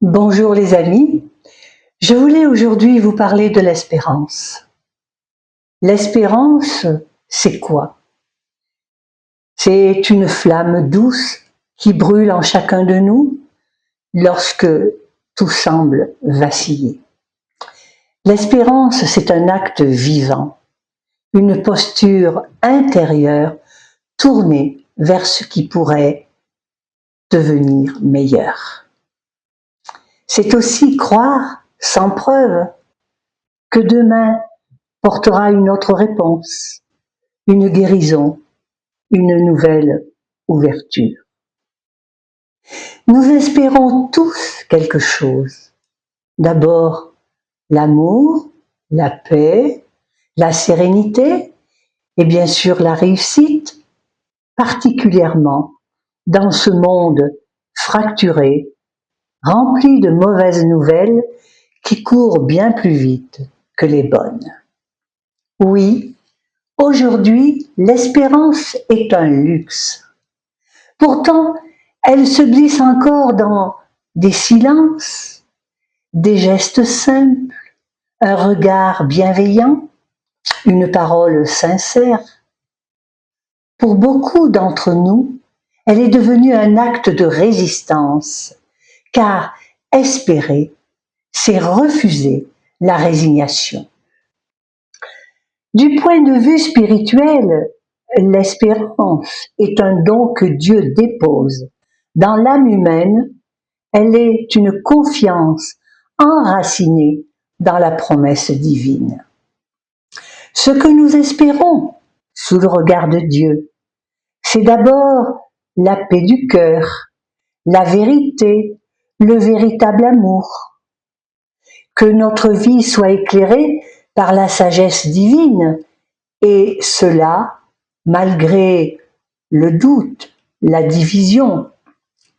Bonjour les amis, je voulais aujourd'hui vous parler de l'espérance. L'espérance, c'est quoi? C'est une flamme douce qui brûle en chacun de nous lorsque tout semble vaciller. L'espérance, c'est un acte vivant, une posture intérieure tournée vers ce qui pourrait devenir meilleur. C'est aussi croire, sans preuve, que demain portera une autre réponse, une guérison, une nouvelle ouverture. Nous espérons tous quelque chose. D'abord, l'amour, la paix, la sérénité et bien sûr la réussite, particulièrement dans ce monde fracturé, rempli de mauvaises nouvelles qui courent bien plus vite que les bonnes. Oui, aujourd'hui, l'espérance est un luxe. Pourtant, elle se glisse encore dans des silences, des gestes simples, un regard bienveillant, une parole sincère. Pour beaucoup d'entre nous, elle est devenue un acte de résistance, car espérer, c'est refuser la résignation. Du point de vue spirituel, l'espérance est un don que Dieu dépose dans l'âme humaine. Elle est une confiance enracinée dans la promesse divine. Ce que nous espérons sous le regard de Dieu, c'est d'abord la paix du cœur, la vérité, le véritable amour. Que notre vie soit éclairée par la sagesse divine, et cela malgré le doute, la division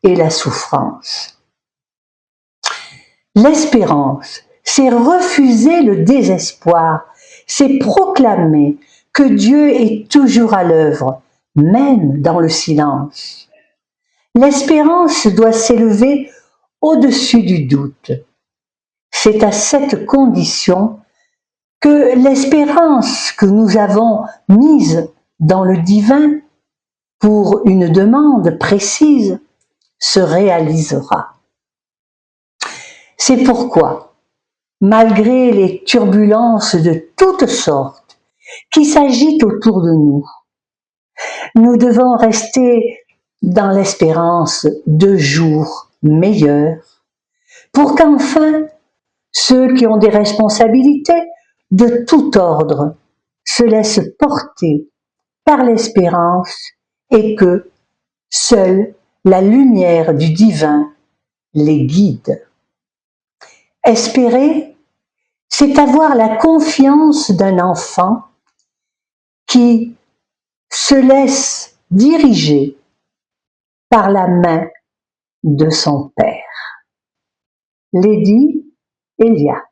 et la souffrance. L'espérance, c'est refuser le désespoir, c'est proclamer que Dieu est toujours à l'œuvre, même dans le silence. L'espérance doit s'élever au-dessus du doute. C'est à cette condition que l'espérance que nous avons mise dans le divin pour une demande précise se réalisera. C'est pourquoi, malgré les turbulences de toutes sortes qui s'agitent autour de nous, nous devons rester dans l'espérance de jours meilleurs pour qu'enfin ceux qui ont des responsabilités de tout ordre se laissent porter par l'espérance et que seule la lumière du divin les guide. Espérer, c'est avoir la confiance d'un enfant qui se laisse diriger par la main de son père. Lady Elia.